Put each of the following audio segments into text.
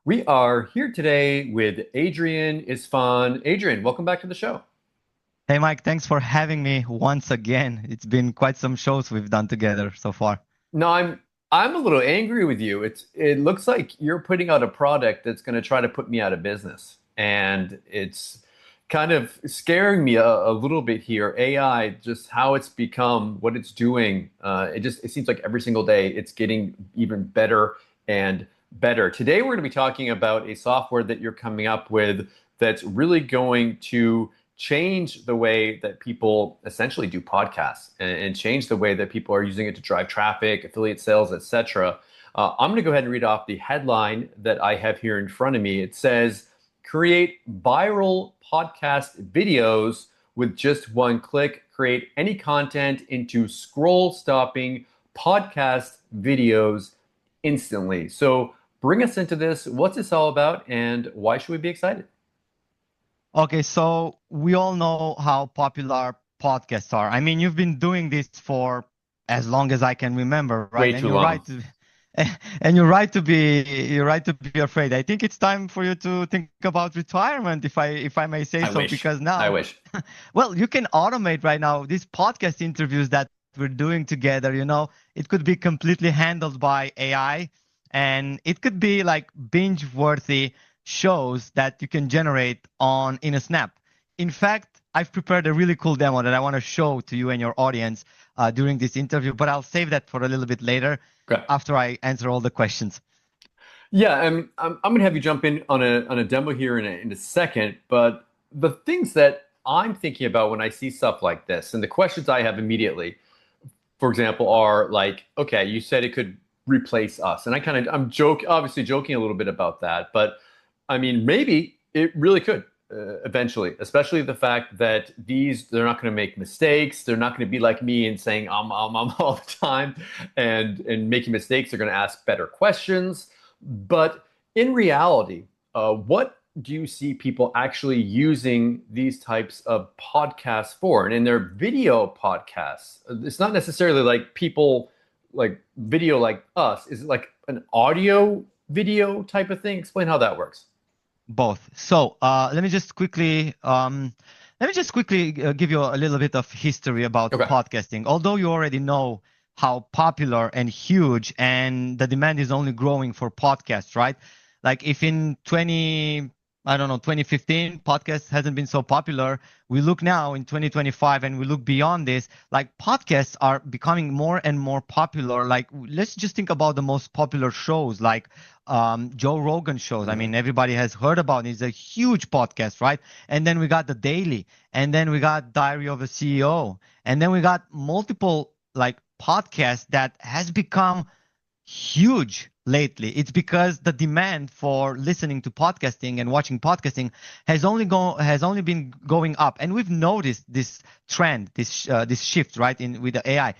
We are here today with Adrian Isfan. Adrian, welcome back to the show. Hey Mike, thanks for having me once again. It's been quite some shows we've done together so far. No, I'm a little angry with you. It looks like you're putting out a product that's going to try to put me out of business, and it's kind of scaring me a little bit here. AI, just how it's become, what it's doing. It seems like every single day it's getting even better and better. Today we're going to be talking about a software that you're coming up with that's really going to change the way that people essentially do podcasts and change the way that people are using it to drive traffic, affiliate sales, etc. I'm going to go ahead and read off the headline that I have here in front of me. It says, create viral podcast videos with just one click, create any content into scroll stopping podcast videos instantly. So bring us into this. What's this all about and why should we be excited? Okay, so we all know how popular podcasts are. I mean, you've been doing this for as long as I can remember, Way right? And too you're long. right to and you're right to be afraid. I think it's time for you to think about retirement, if I may say I so, wish. because I now, wish. well, you can automate right now these podcast interviews that we're doing together, it could be completely handled by AI, and it could be like binge worthy shows that you can generate on in a snap. In fact, I've prepared a really cool demo that I want to show to you and your audience during this interview, but I'll save that for a little bit later Okay. after I answer all the questions. Yeah, I'm gonna have you jump in on a demo here in a second, but the things that I'm thinking about when I see stuff like this and the questions I have immediately, for example, are like, okay, you said it could replace us, and obviously joking a little bit about that, but I mean, maybe it really could eventually, especially the fact that they're not going to make mistakes, they're not going to be like me and saying all the time, and making mistakes. They're going to ask better questions, but in reality, what do you see people actually using these types of podcasts for? And in their video podcasts, it's not necessarily like people like video like us. Is it like an audio video type of thing? Explain how that works. Both. So let me just quickly give you a little bit of history about Okay. podcasting. Although you already know how popular and huge, and the demand is only growing for podcasts, right? Like if in 2015, podcast hasn't been so popular. We look now in 2025 and we look beyond this, like podcasts are becoming more and more popular. Like let's just think about the most popular shows, like Joe Rogan shows. I Mhm. mean, everybody has heard about it. It's a huge podcast, right? And then we got The Daily, and then we got Diary of a CEO, and then we got multiple like podcasts that has become huge lately. It's because the demand for listening to podcasting and watching podcasting has only been going up, and we've noticed this trend, this shift, right, in with the AI.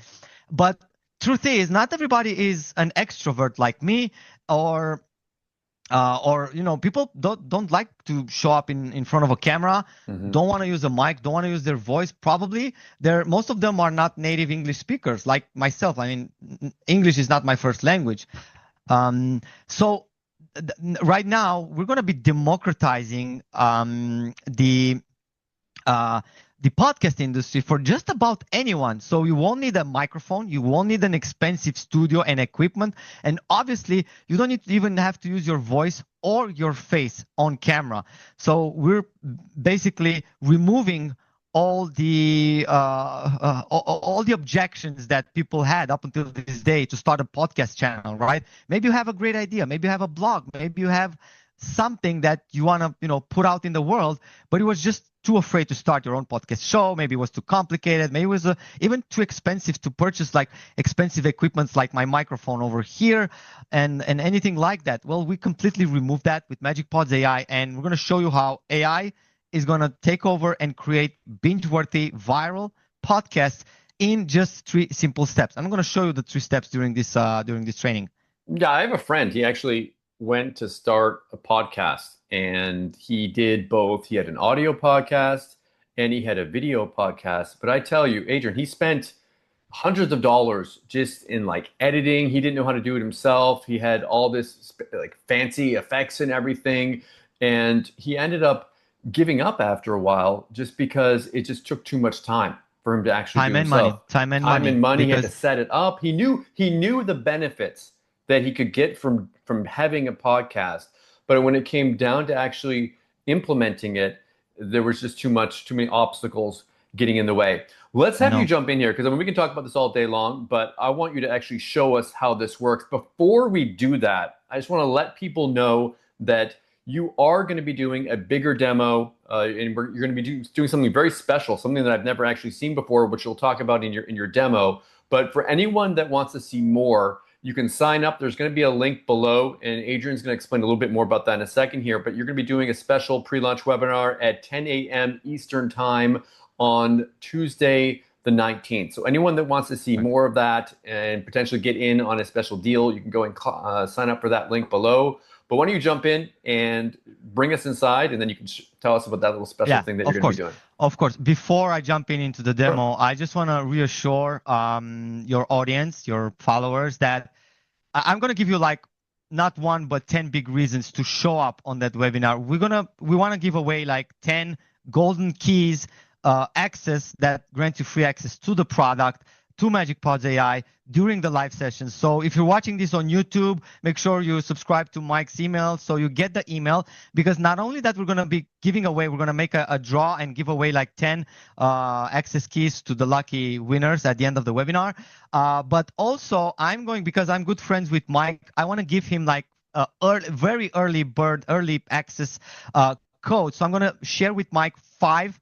But truth is, not everybody is an extrovert like me, or people don't like to show up in front of a camera, Mhm. don't want to use a mic, don't want to use their voice. Probably most of them are not native English speakers like myself. I mean, English is not my first language. So right now we're going to be democratizing uh, the podcast industry for just about anyone. So you won't need a microphone, you won't need an expensive studio and equipment, and obviously you don't need to even have to use your voice or your face on camera. So we're basically removing all the objections that people had up until this day to start a podcast channel, right? Maybe you have a great idea, maybe you have a blog, maybe you have something that you want to put out in the world, but it was just too afraid to start your own podcast show. Maybe it was too complicated. Maybe it was even too expensive to purchase, like expensive equipments like my microphone over here, and anything like that. Well, we completely removed that with MagicPods AI, and we're going to show you how AI is going to take over and create binge-worthy viral podcasts in just three simple steps. I'm going to show you the three steps during this training. Yeah, I have a friend. He actually went to start a podcast and he did both. He had an audio podcast and he had a video podcast. But I tell you, Adrian, he spent hundreds of dollars just in like editing. He didn't know how to do it himself. He had all this like fancy effects and everything. And he ended up giving up after a while just because it just took too much time for him to actually do himself. Time and Time money, and money, he had to because set it up. He knew the benefits that he could get from having a podcast. But when it came down to actually implementing it, there was just too many obstacles getting in the way. Let's I have you know. jump in here because I mean, we can talk about this all day long, but I want you to actually show us how this works. Before we do that, I just want to let people know that you are going to be doing a bigger demo, and you're going to be doing something very special, something that I've never actually seen before, which you'll talk about in your demo. But for anyone that wants to see more, you can sign up. There's going to be a link below, and Adrian's going to explain a little bit more about that in a second here. But you're going to be doing a special pre-launch webinar at 10 a.m. Eastern Time on Tuesday, the 19th. So anyone that wants to see more of that and potentially get in on a special deal, you can go and sign up for that link below. But why don't you jump in and bring us inside, and then you can tell us about that little special Yeah, thing that you're of going to be course. doing. Of course. Before I jump into the Sure. demo, I just want to reassure your audience, your followers, that I'm going to give you like not one, but 10 big reasons to show up on that webinar. We want to give away like 10 golden keys, access that grants you free access to the product, to MagicPods AI during the live sessions. So if you're watching this on YouTube, make sure you subscribe to Mike's email so you get the email, because not only that we're going to be giving away, we're going to make a draw and give away like 10 access keys to the lucky winners at the end of the webinar. But also because I'm good friends with Mike, I want to give him like very early bird, early access code. So I'm going to share with Mike 5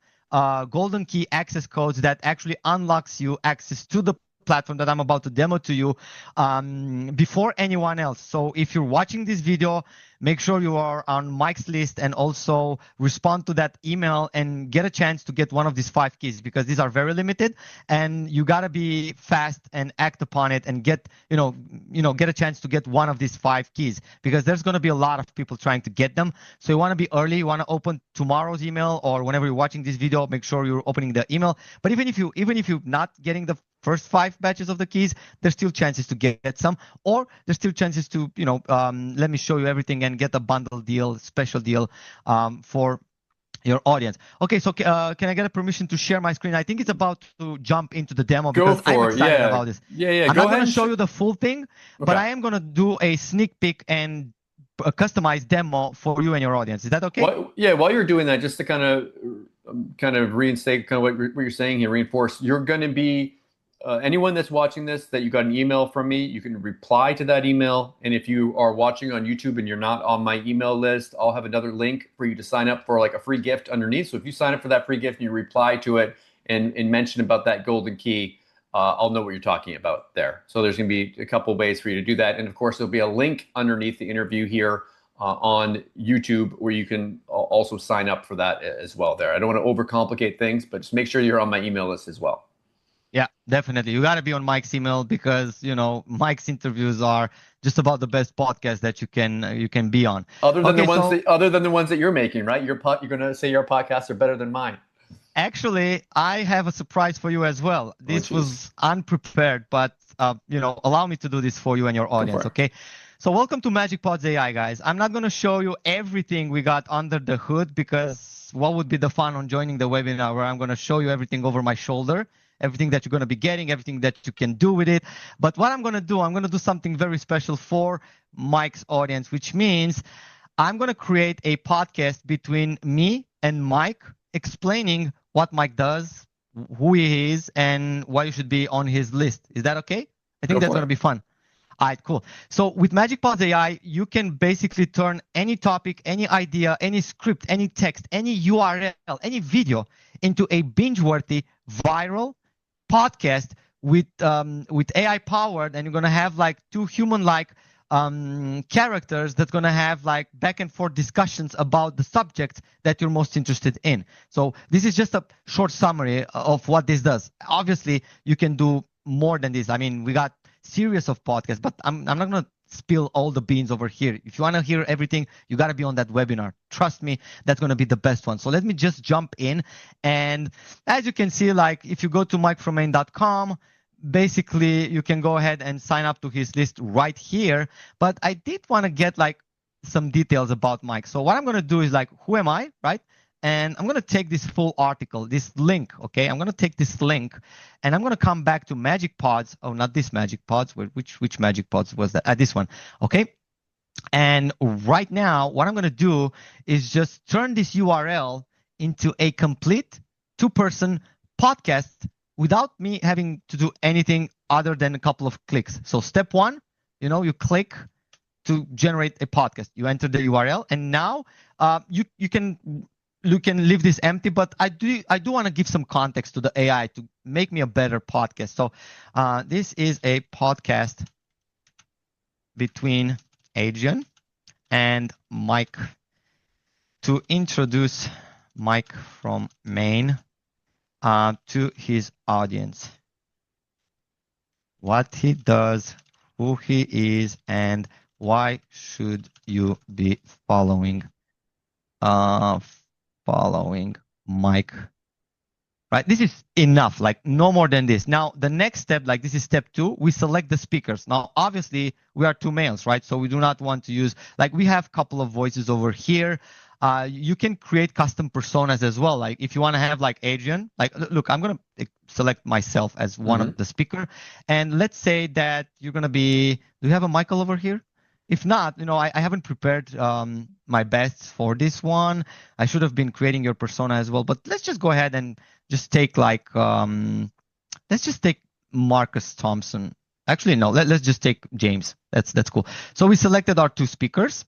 golden key access codes that actually unlocks you access to the platform that I'm about to demo to you before anyone else. So if you're watching this video, make sure you are on Mike's list and also respond to that email and get a chance to get one of these 5 keys, because these are very limited and you got to be fast and act upon it and get a chance to get one of these 5 keys, because there's going to be a lot of people trying to get them. So you want to be early. You want to open tomorrow's email, or whenever you're watching this video, make sure you're opening the email. But even if you're not getting the first 5 batches of the keys, there's still chances to get some, or there's still chances to let me show you everything and get a bundle deal, special deal for your audience. Okay, so can I get a permission to share my screen? I think it's about to jump into the demo Go because I'm for it. excited Yeah. about this. Yeah, yeah. I'm Go not ahead going to and show you the full thing, but okay. I am going to do a sneak peek and a customized demo for you and your audience. Is that okay? Yeah, while you're doing that, just to kind of reinstate kind of what you're saying here, reinforce, you're going to be anyone that's watching this, that you got an email from me, you can reply to that email. And if you are watching on YouTube and you're not on my email list, I'll have another link for you to sign up for like a free gift underneath. So if you sign up for that free gift and you reply to it and mention about that golden key, I'll know what you're talking about there. So there's going to be a couple ways for you to do that. And of course, there'll be a link underneath the interview here on YouTube where you can also sign up for that as well there. I don't want to overcomplicate things, but just make sure you're on my email list as well. Yeah, definitely. You got to be on Mike's email because, Mike's interviews are just about the best podcast that you can be on. Okay, so Other than the ones that you're making, right? You're going to say your podcasts are better than mine. actually, I have a surprise for you as well. Oh, This geez. was unprepared, but allow me to do this for you and your Go for audience, it. okay? So welcome to MagicPods AI, guys. I'm not going to show you everything we got under the hood, because what would be the fun on joining the webinar where I'm going to show you everything over my shoulder, everything that you're going to be getting, everything that you can do with it. But what I'm going to do something very special for Mike's audience, which means I'm going to create a podcast between me and Mike explaining what Mike does, who he is, and why you should be on his list. Is that okay? I think Go that's for going to it. be fun. All right, cool. So with MagicPods AI, you can basically turn any topic, any idea, any script, any text, any URL, any video into a binge-worthy viral podcast with AI powered, and you're gonna have like 2 human-like characters that's gonna have like back and forth discussions about the subjects that you're most interested in. So this is just a short summary of what this does. Obviously, you can do more than this. I mean, we got series of podcasts, but I'm not gonna spill all the beans over here. If you want to hear everything, you got to be on that webinar. Trust me, that's going to be the best one. So let me just jump in. And as you can see, like if you go to mikefromain.com, basically you can go ahead and sign up to his list right here. But I did want to get like some details about Mike. So what I'm going to do is like, who am I, right? And I'm going to take this full article, this link, okay? I'm going to take this link and I'm going to come back to MagicPods. Oh, not this MagicPods. Which MagicPods was that? This one, okay? And right now, what I'm going to do is just turn this URL into a complete two-person podcast without me having to do anything other than a couple of clicks. So step one, you click to generate a podcast. You enter the URL, and now you can leave this empty. But I do want to give some context to the AI to make me a better podcast. So this is a podcast between Adrian and Mike to introduce Mike from Maine to his audience. What he does, who he is, and why should you be following Mike? Right, this is enough, like no more than this. Now the next step, like this is step 2, we select the speakers. Now obviously we are 2 males, right? So we do not want to use, like we have a couple of voices over here. You can create custom personas as well. Like if you want to have like Adrian, like look, I'm going to select myself as one of the speaker. And let's say that you're going to be, do you have a Michael over here? If not, I haven't prepared my best for this one. I should have been creating your persona as well, but let's just go ahead and just take like, let's just take Marcus Thompson. Actually, no, let's just take James. That's cool. So we selected our 2 speakers.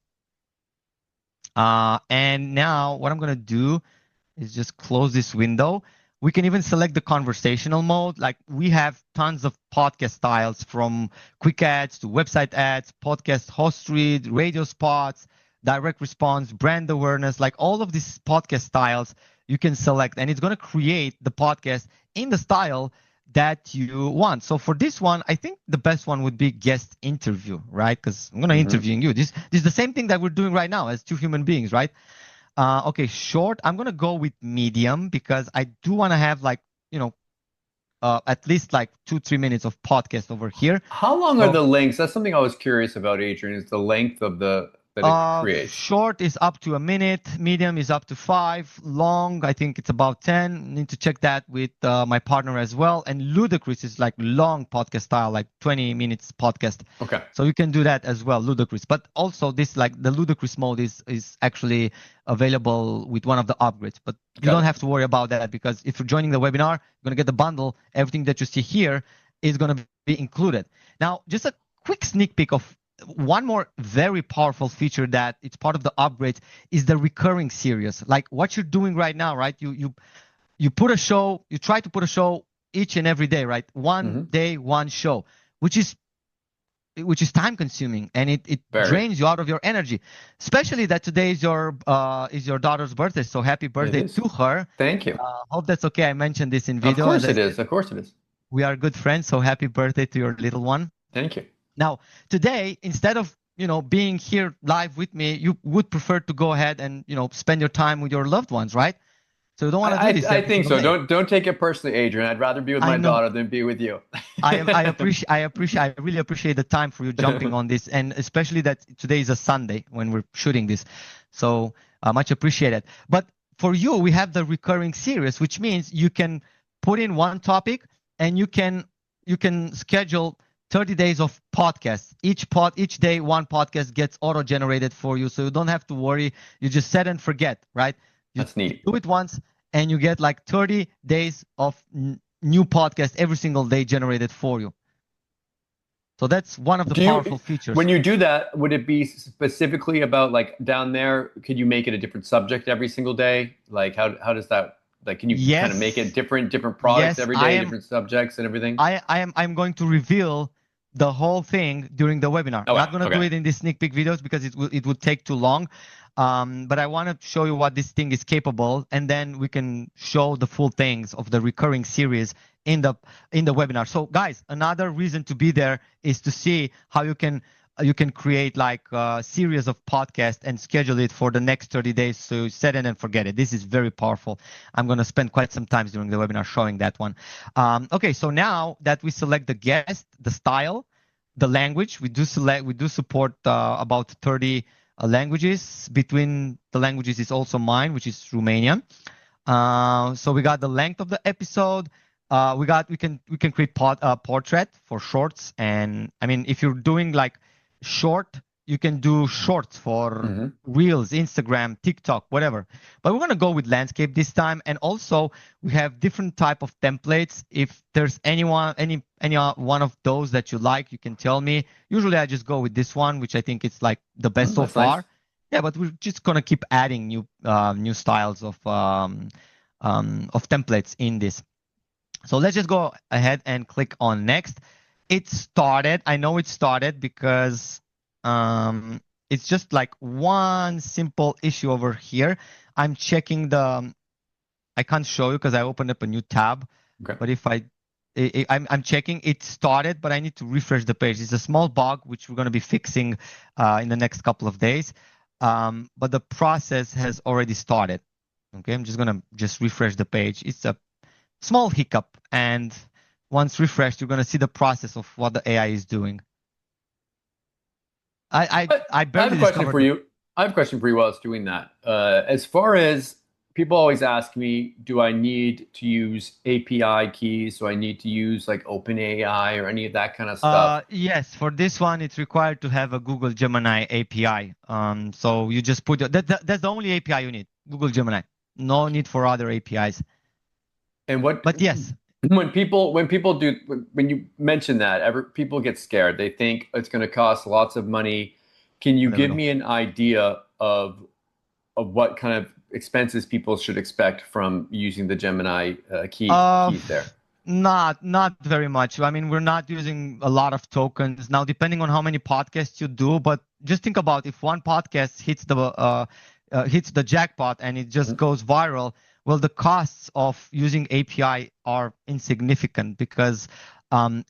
And now what I'm going to do is just close this window. We can even select the conversational mode. Like we have tons of podcast styles, from quick ads to website ads, podcast host read, radio spots, direct response, brand awareness, like all of these podcast styles you can select, and it's going to create the podcast in the style that you want. So for this one, I think the best one would be guest interview, right? Because I'm going to interviewing you. This is the same thing that we're doing right now as 2 human beings, right? Okay, short. I'm going to go with medium because I do want to have like, at least like 2-3 minutes of podcast over here. How long are the links? That's something I was curious about, Adrian, is the length of that it creates. Short is up to 1 minute, medium is up to 5, long I think it's about 10. Need to check that with my partner as well. And ludicrous is like long podcast style, like 20 minutes podcast. Okay. So you can do that as well, ludicrous. But also this, like the ludicrous mode is actually available with one of the upgrades. But you don't have to worry about that, because if you're joining the webinar, you're going to get the bundle. Everything that you see here is going to be included. Now, just a quick sneak peek of one more very powerful feature that it's part of the upgrade is the recurring series. Like what you're doing right now, right? You put a show, you try to put a show each and every day, right? One day, one show, which is time consuming, and it drains you out of your energy, especially that today is your daughter's birthday. So happy birthday to her. Thank you. Hope that's okay. I mentioned this in video. Of course it is. Of course it is. We are good friends. So happy birthday to your little one. Thank you. Now, today, instead of being here live with me, you would prefer to go ahead and spend your time with your loved ones, right? So you don't want to do this. I think so. Don't take it personally, Adrian. I'd rather be with my daughter than be with you. I really appreciate the time for you jumping on this, and especially that today is a Sunday when we're shooting this. So much appreciated. But for you, we have the recurring series, which means you can put in one topic and you can schedule 30 days of podcasts. Each day, one podcast gets auto-generated for you, so you don't have to worry. You just set and forget, right? That's neat. Do it once, and you get like 30 days of new podcasts every single day generated for you. So that's one of the powerful features. When you do that, would it be specifically about, like down there, could you make it a different subject every single day? Like how does that, like, can you kind of make it different products every day, different subjects and everything? I'm going to reveal the whole thing during the webinar. I'm not going to do it in these sneak peek videos because it would take too long. But I want to show you what this thing is capable, and then we can show the full things of the recurring series in the webinar. So guys, another reason to be there is to see how you can you can create like a series of podcasts and schedule it for the next 30 days. So you set it and forget it. This is very powerful. I'm going to spend quite some time during the webinar showing that one. Okay, so now that we select the guest, the style, the language, we do support about 30 languages. Between the languages is also mine, which is Romanian. So we got the length of the episode. We can create portrait for shorts, and I mean if you're doing like short, you can do shorts for Hmm. Reels, Instagram, TikTok, whatever. But we're gonna go with landscape this time, and also we have different type of templates. If there's any one of those that you like, you can tell me. Usually I just go with this one, which I think it's like the best Oh, so that's nice. far. Yeah, but we're just gonna keep adding new styles of templates in this. So let's just go ahead and click on next. It started. I know it started because it's just like one simple issue over here. I'm checking the. I can't show you because I opened up a new tab. Okay. But if I'm checking, it started, but I need to refresh the page. It's a small bug which we're going to be fixing in the next couple of days. But the process has already started. Okay, I'm just gonna refresh the page. It's a small hiccup, and once refreshed, you're gonna see the process of what the AI is doing. I I, I I have a barely question discovered for the. you. I have a question for you while it's doing that. As far as people always ask me, do I need to use API keys? Do I need to use like OpenAI or any of that kind of stuff? Yes, for this one, it's required to have a Google Gemini API. So you just put that's the only API you need, Google Gemini. No Gotcha. need for other APIs. And what But yes, when people do when you mention that, people get scared. They think it's going to cost lots of money. Can you we'll never give know. me an idea of what kind of expenses people should expect from using the Gemini Uh, keys there? not very much. I mean, we're not using a lot of tokens now, depending on how many podcasts you do. But just think about if one podcast hits the jackpot and it just Mhm. goes viral. Well, the costs of using API are insignificant because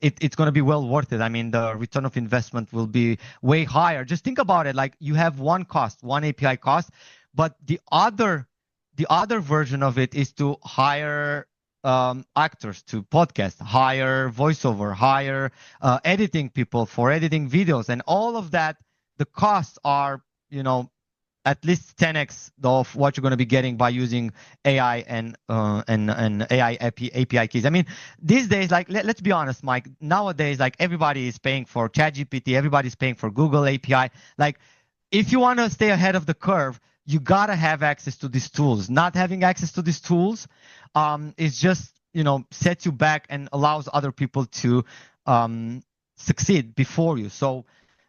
it's going to be well worth it. I mean, the return of investment will be way higher. Just think about it. Like you have one cost, one API cost, but the other version of it is to hire actors to podcast, hire voiceover, hire editing people for editing videos, and all of that. The costs are, at least 10x of what you're going to be getting by using AI and AI API keys. I mean, these days, like let's be honest, Mike. Nowadays, like everybody is paying for ChatGPT, everybody's paying for Google API. Like if you want to stay ahead of the curve, you gotta have access to these tools. Not having access to these tools is just sets you back and allows other people to succeed before you. So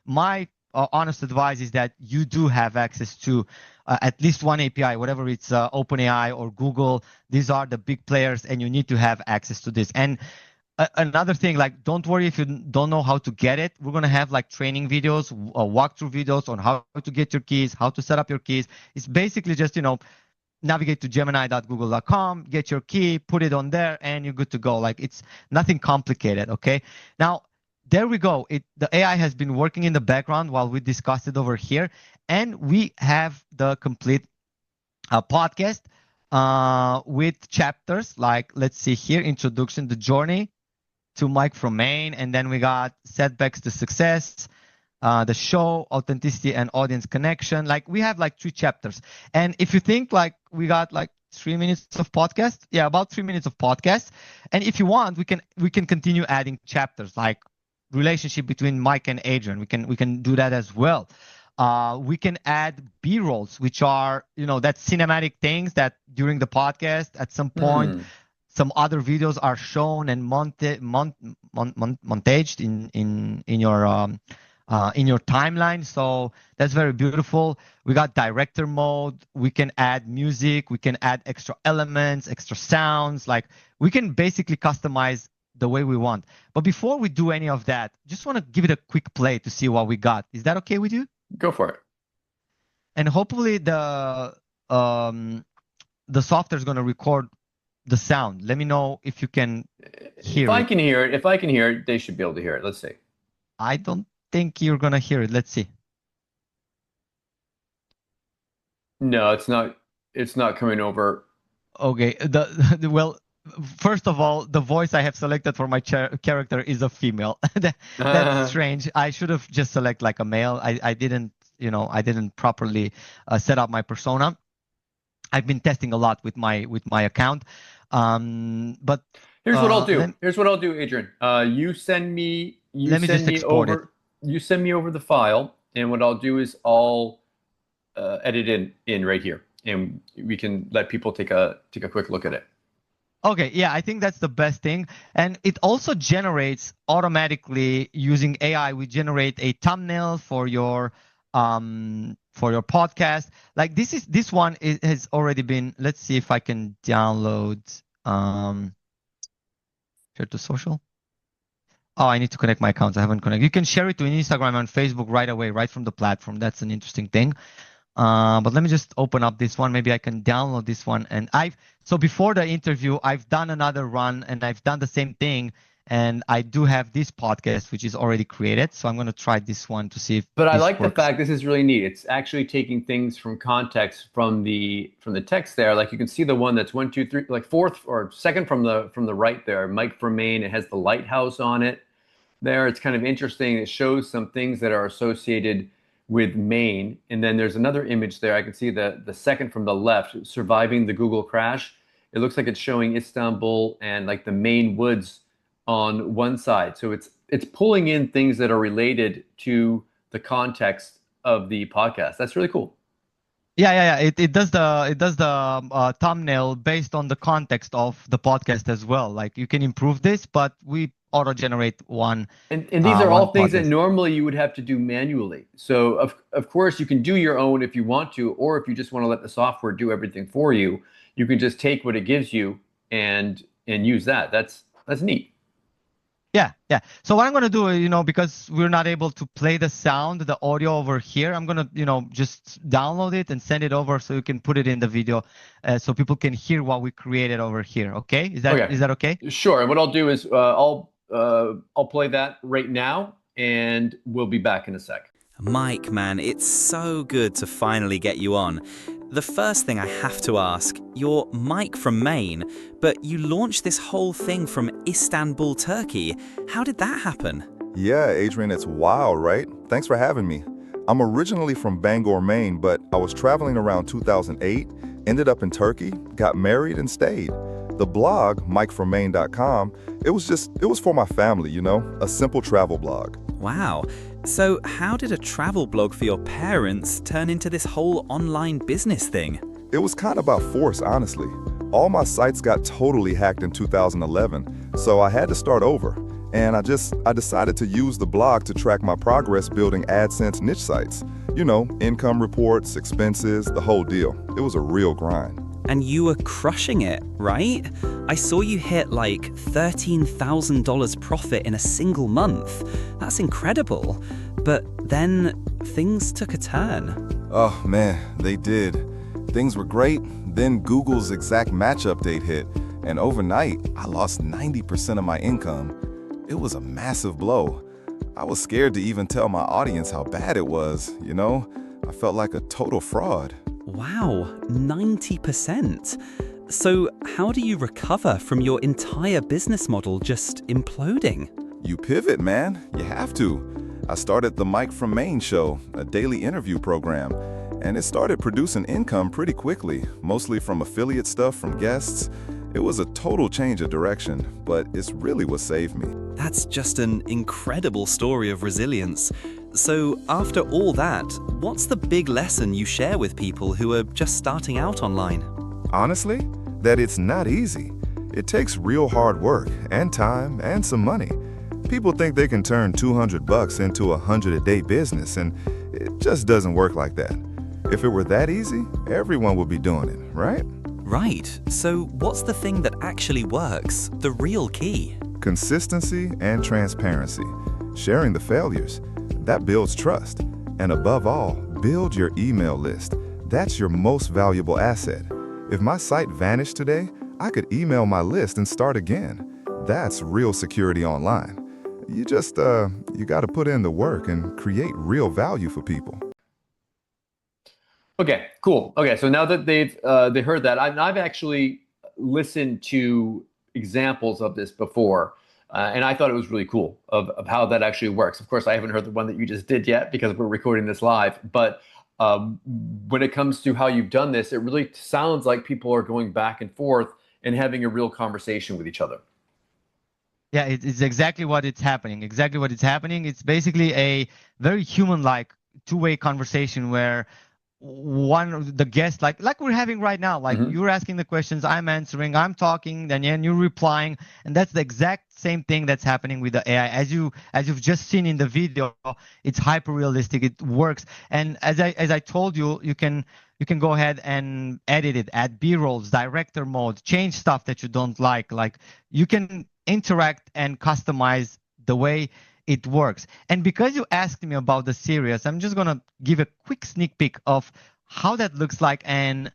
my honest advice is that you do have access to at least one API, whatever it's OpenAI or Google. These are the big players, and you need to have access to this. And another thing, like don't worry if you don't know how to get it. We're going to have like training videos, walkthrough videos on how to get your keys, how to set up your keys. It's basically just navigate to gemini.google.com, get your key, put it on there, and you're good to go. Like it's nothing complicated. Okay, now there we go. The AI has been working in the background while we discussed it over here, and we have the complete podcast with chapters. Like let's see here, introduction, the journey to Mike from Maine, and then we got setbacks to success, the show, authenticity and audience connection. Like we have like 3 chapters, and if you think like we got like 3 minutes of podcast, yeah, about 3 minutes of podcast, and if you want, we can continue adding chapters like relationship between Mike and Adrian. We can do that as well. We can add B-rolls, which are that cinematic things that during the podcast at some point Hmm. some other videos are shown and montaged in your timeline. So that's very beautiful. We got director mode. We can add music. We can add extra elements, extra sounds. Like we can basically customize the way we want. But before we do any of that, just want to give it a quick play to see what we got. Is that okay with you? Go for it. And hopefully the software is going to record the sound. Let me know if you can If hear I it. can hear it, if I can hear it, they should be able to hear it. Let's see. I don't think you're gonna hear it. Let's see. No, it's not coming over. Okay. Well, first of all, the voice I have selected for my character is a female. That's strange. I should have just select like a male. I didn't, I didn't properly set up my persona. I've been testing a lot with my account. But Here's what I'll do. let Here's what I'll do, Adrian. You send me you let me send just me export it. over you send me over the file, and what I'll do is I'll edit in right here, and we can let people take a quick look at it. Okay, yeah, I think that's the best thing. And it also generates automatically using AI. We generate a thumbnail for your podcast. Like this one has already been. Let's see if I can download share to social. Oh, I need to connect my accounts. I haven't connected. You can share it to Instagram and Facebook right away, right from the platform. That's an interesting thing. But let me just open up this one. Maybe I can download this one. And so before the interview, I've done another run and I've done the same thing. And I do have this podcast, which is already created. So I'm going to try this one to see if But I this like the works. fact this is really neat. It's actually taking things from context from the text there. Like you can see the one that's one, two, three, like fourth or second from the right there. Mike from Maine. It has the lighthouse on it there. It's kind of interesting. It shows some things that are associated with Maine. And then there's another image there. I can see the second from the left, surviving the Google crash. It looks like it's showing Istanbul and like the Maine woods on one side. So it's pulling in things that are related to the context of the podcast. That's really cool. Yeah. It does the thumbnail based on the context of the podcast as well. Like you can improve this, but we auto generate And these are one all things that podcast. normally you would have to do manually. So of course you can do your own if you want to, or if you just want to let the software do everything for you, you can just take what it gives you and use that. That's neat. Yeah. So what I'm gonna do, because we're not able to play the sound, the audio over here, I'm gonna, just download it and send it over so you can put it in the video, so people can hear what we created over here. Okay? Is that Okay, is that okay? sure. And what I'll do is I'll play that right now, and we'll be back in a sec. Mike, man, it's so good to finally get you on. The first thing I have to ask, you're Mike from Maine, but you launched this whole thing from Istanbul, Turkey. How did that happen? Yeah, Adrian, it's wild, right? Thanks for having me. I'm originally from Bangor, Maine, but I was traveling around 2008, ended up in Turkey, got married, and stayed. The blog, MikeFromMaine.com, it was for my family, a simple travel blog. Wow. So how did a travel blog for your parents turn into this whole online business thing? It was kind of by force, honestly. All my sites got totally hacked in 2011, so I had to start over. And I decided to use the blog to track my progress building AdSense niche sites. Income reports, expenses, the whole deal. It was a real grind. And you were crushing it, right? I saw you hit like $13,000 profit in a single month. That's incredible. But then things took a turn. Oh man, they did. Things were great, then Google's exact match update hit, and overnight, I lost 90% of my income. It was a massive blow. I was scared to even tell my audience how bad it was, I felt like a total fraud. Wow, 90%. So how do you recover from your entire business model just imploding? You pivot, man. You have to. I started the Mike from Maine show, a daily interview program, and it started producing income pretty quickly, mostly from affiliate stuff from guests. It was a total change of direction, but it's really what saved me. That's just an incredible story of resilience. So after all that, what's the big lesson you share with people who are just starting out online? Honestly, that it's not easy. It takes real hard work and time and some money. People think they can turn $200 into a 100-a-day business, and it just doesn't work like that. If it were that easy, everyone would be doing it, right? Right. So what's the thing that actually works? The real key? Consistency and transparency. Sharing the failures. That builds trust. And above all, build your email list. That's your most valuable asset. If my site vanished today, I could email my list and start again. That's real security online. You You got to put in the work and create real value for people. Okay, cool. Okay, so now that they heard that, I've actually listened to examples of this before, and I thought it was really cool of how that actually works. Of course, I haven't heard the one that you just did yet because we're recording this live. But when it comes to how you've done this, it really sounds like people are going back and forth and having a real conversation with each other. Yeah, it's exactly what it's happening. Exactly what it's happening. It's basically a very human-like two-way conversation where one of the guests, like we're having right now, like Hmm. you're asking the questions, I'm answering, I'm talking, then you're replying, and that's the exact same thing that's happening with the AI. As you've just seen in the video, it's hyper realistic. It works, and as I told you, you can go ahead and edit it, add B-rolls, director mode, change stuff that you don't like. Like you can interact and customize the way it works. And because you asked me about the series, I'm just gonna give a quick sneak peek of how that looks like. And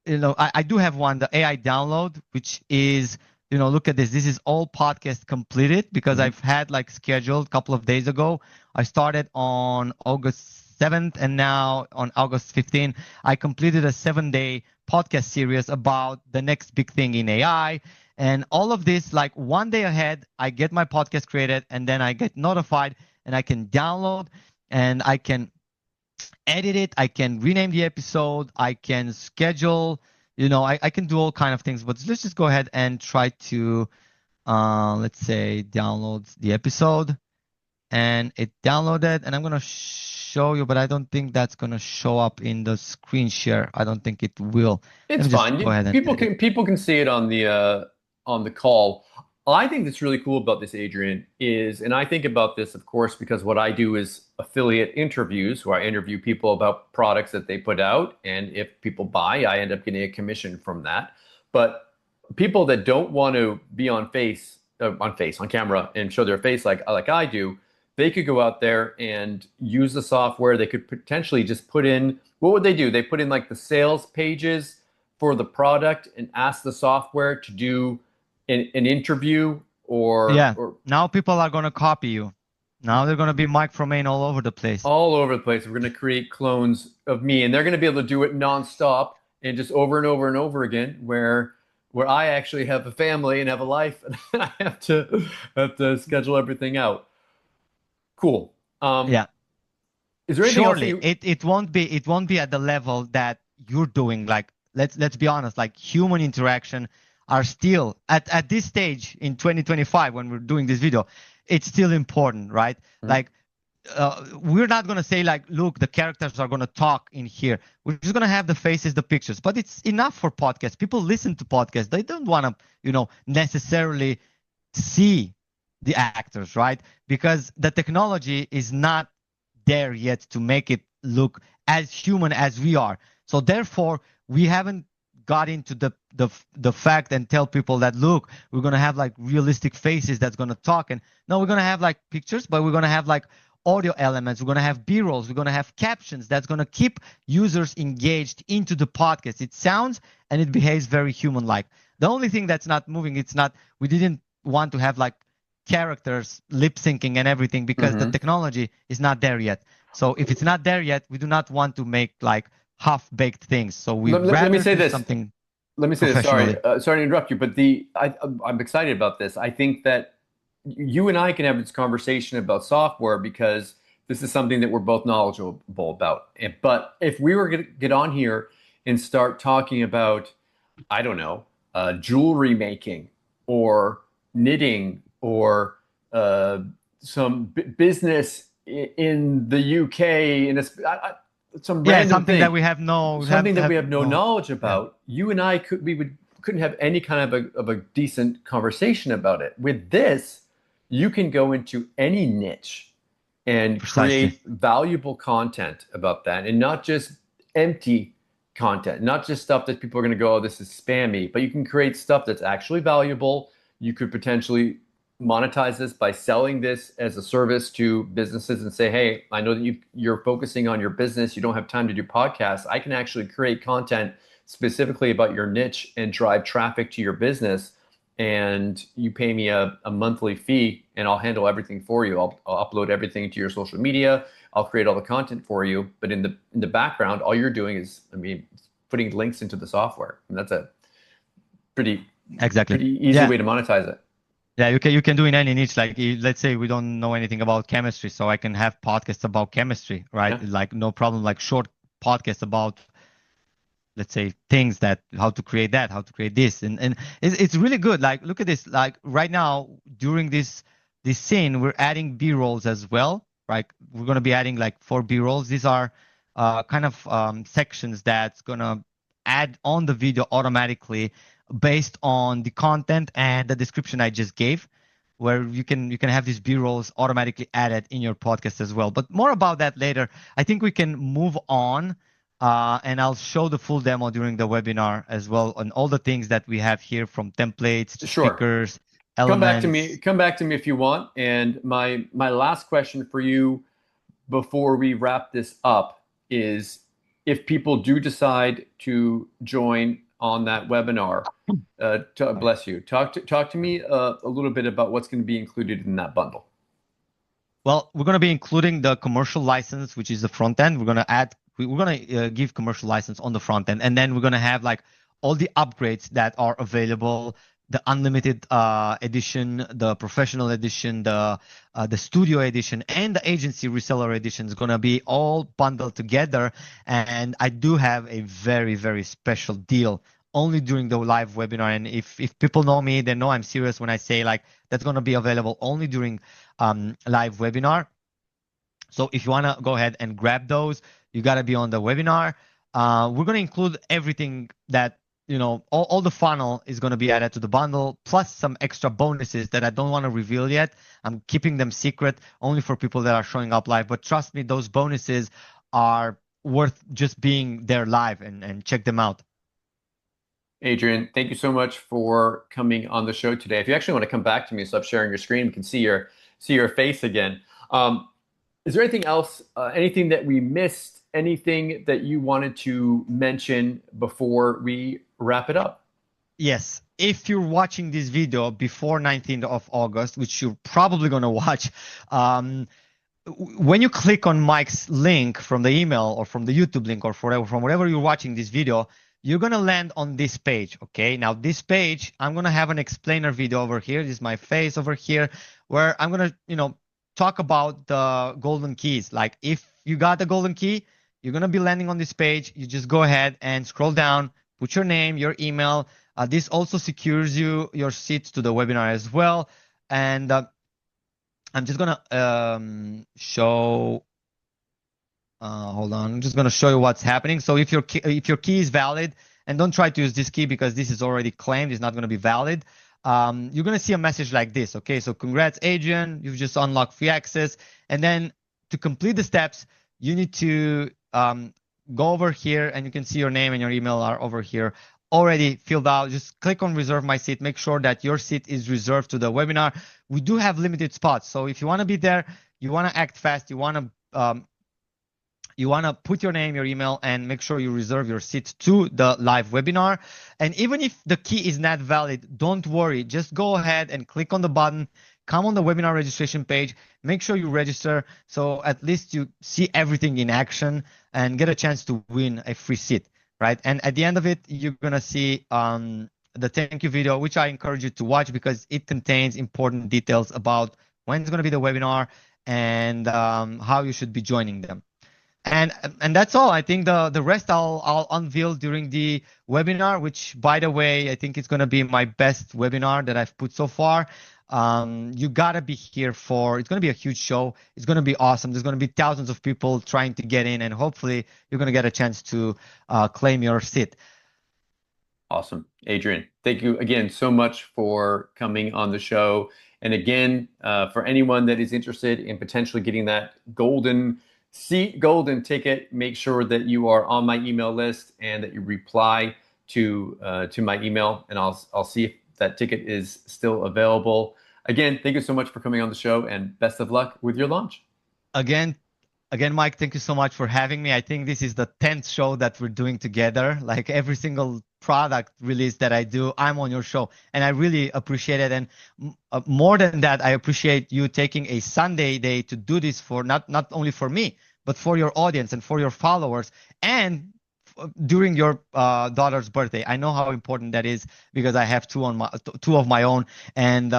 I do have one, the AI download, which is, look at this. This is all podcast completed because Hmm. I've had like scheduled a couple of days ago. I started on August 7th, and now on August 15th, I completed a 7-day podcast series about the next big thing in AI. And all of this, like one day ahead, I get my podcast created, and then I get notified, and I can download, and I can edit it, I can rename the episode, I can schedule, I can do all kind of things. But let's just go ahead and try to let's say download the episode. And it downloaded, and I'm gonna show you, but I don't think that's gonna show up in the screen share. I don't think it will. Let It's me just fine. go ahead and People edit. can see it on the call. I think that's really cool about this, Adrian, is, and I think about this, of course, because what I do is affiliate interviews, where I interview people about products that they put out, and if people buy, I end up getting a commission from that. But people that don't want to be on camera and show their face like I do, they could go out there and use the software. They could potentially just put in, what would they do? They put in like the sales pages for the product and ask the software to do an interview Yeah. or Now people are gonna copy you. Now they're gonna be Mike from Maine all over the place. all over the place. We're going to create clones of me, and they're going to be able to do it nonstop and just over and over and over again. Where I actually have a family and have a life, and I have to schedule everything out. Cool. Yeah. Is there anything else that Surely you? it won't be at the level that you're doing. Like let's be honest, like human interaction are still at this stage in 2025 when we're doing this video, it's still important, right? Like we're not going to say like, look, the characters are going to talk in here. We're just going to have the faces, the pictures. But it's enough for podcasts. People listen to podcasts. They don't want to, necessarily see the actors, right? Because the technology is not there yet to make it look as human as we are. So therefore, we haven't got into the fact and tell people that, look, we're gonna have like realistic faces that's gonna talk. And no, we're gonna have like pictures, but we're gonna have like audio elements. We're gonna have B-rolls. We're gonna have captions that's gonna keep users engaged into the podcast. It sounds and it behaves very human-like. The only thing that's not moving, it's not. We didn't want to have like characters lip syncing and everything because the Mhm. technology is not there yet. So if it's not there yet, we do not want to make like half-baked things. So we Let me rather say do this. something Let me say this. Sorry, professionally. sorry to interrupt you, but I'm excited about this. I think that you and I can have this conversation about software because this is something that we're both knowledgeable about. But if we were going to get on here and start talking about, I don't know, jewelry making or knitting or some business in the UK and some Yeah, random something that thing, we have no something that we have have no no. knowledge Yeah, about, you and I couldn't have any kind of a decent conversation about it. With this, you can go into any niche and precisely. create valuable content about that, and not just empty content, not just stuff that people are going to go, oh, this is spammy, but you can create stuff that's actually valuable. You could potentially monetize this by selling this as a service to businesses and say, hey, I know that you're focusing on your business. You don't have time to do podcasts. I can actually create content specifically about your niche and drive traffic to your business. And you pay me a monthly fee and I'll handle everything for you. I'll upload everything to your social media. I'll create all the content for you. But in the background, all you're doing is, I mean, putting links into the software. And that's a pretty Exactly. pretty easy Yeah. way to monetize it. Yeah, you can do in any niche. Like let's say we don't know anything about chemistry, so I can have podcasts about chemistry, right? Yeah. Like no problem, like short podcasts about, let's say, things that how to create that, how to create this, and it's really good. Like look at this. Like right now during this scene, we're adding B-rolls as well, right? We're gonna be adding like 4 B-rolls. These are kind of sections that's gonna add on the video automatically based on the content and the description I just gave, where you can have these B-rolls automatically added in your podcast as well. But more about that later. I think we can move on, and I'll show the full demo during the webinar as well on all the things that we have here, from templates to Sure. stickers, Come back to me. elements. Come back to me if you want. And my last question for you before we wrap this up is, if people do decide to join on that webinar, bless you. Talk to me a little bit about what's going to be included in that bundle. Well, we're going to be including the commercial license, which is the front end. We're going to give commercial license on the front end, and then we're going to have like all the upgrades that are available: the unlimited edition, the professional edition, the studio edition, and the agency reseller edition is going to be all bundled together. And I do have a very, very special deal only during the live webinar. And if people know me, they know I'm serious when I say like that's going to be available only during live webinar. So if you want to go ahead and grab those, you got to be on the webinar. We're going to include everything that, all the funnel is going to be added to the bundle, plus some extra bonuses that I don't want to reveal yet. I'm keeping them secret only for people that are showing up live. But trust me, those bonuses are worth just being there live, and check them out. Adrian, thank you so much for coming on the show today. If you actually want to come back to me, stop sharing your screen, we can see your face again. Is there anything else, anything that we missed, anything that you wanted to mention before we wrap it up? Yes. If you're watching this video before 19th of August, which you're probably going to watch, when you click on Mike's link from the email or from the YouTube link or from wherever you're watching this video, you're going to land on this page. Okay. Now this page, I'm going to have an explainer video over here. This is my face over here, where I'm going to, talk about the golden keys. Like if you got the golden key, you're going to be landing on this page. You just go ahead and scroll down, put your name, your email. This also secures your seats to the webinar as well. And I'm just gonna show. Hold on. I'm just gonna show you what's happening. So if your key is valid, and don't try to use this key because this is already claimed, it's not gonna be valid. You're gonna see a message like this. Okay, so congrats, Adrian. You've just unlocked free access. And then to complete the steps, you need to go over here, and you can see your name and your email are over here already filled out. Just click on reserve my seat. Make sure that your seat is reserved to the webinar. We do have limited spots, so if you want to be there, you want to act fast, you want to put your name, your email, and make sure you reserve your seat to the live webinar. And even if the key is not valid, don't worry. Just go ahead and click on the button, come on the webinar registration page, make sure you register, so at least you see everything in action and get a chance to win a free seat. Right. And at the end of it, you're going to see the thank you video, which I encourage you to watch because it contains important details about when it's going to be the webinar and how you should be joining them. And that's all. I think the rest I'll unveil during the webinar, which, by the way, I think it's going to be my best webinar that I've put so far. You gotta be here for. It's going to be a huge show. It's going to be awesome. There's going to be thousands of people trying to get in, and hopefully you're going to get a chance to claim your seat. Awesome. Adrian, thank you again so much for coming on the show. And again, for anyone that is interested in potentially getting that golden seat, golden ticket, make sure that you are on my email list and that you reply to my email, and I'll see if that ticket is still available. Again, thank you so much for coming on the show, and best of luck with your launch. Again, Again, Mike, thank you so much for having me. I think this is the 10th show that we're doing together. Like every single product release that I do, I'm on your show. And I really appreciate it. And more than that, I appreciate you taking a Sunday day to do this for not only for me, but for your audience and for your followers. And during your daughter's birthday, I know how important that is because I have two of my own. And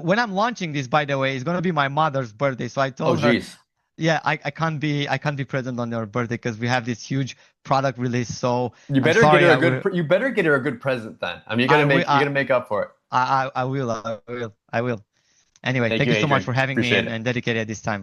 when I'm launching this, by the way, it's gonna be my mother's birthday. So I Oh, told her, geez. yeah, I can't be present on her birthday because we have this huge product release. So You I'm better get sorry. her a good. You better get her a good present then. I mean, I will. you gotta make up for it. I will. I will. I will. Anyway, Thank thank you, you so much Adrian. for having me Appreciate it. and dedicated this time.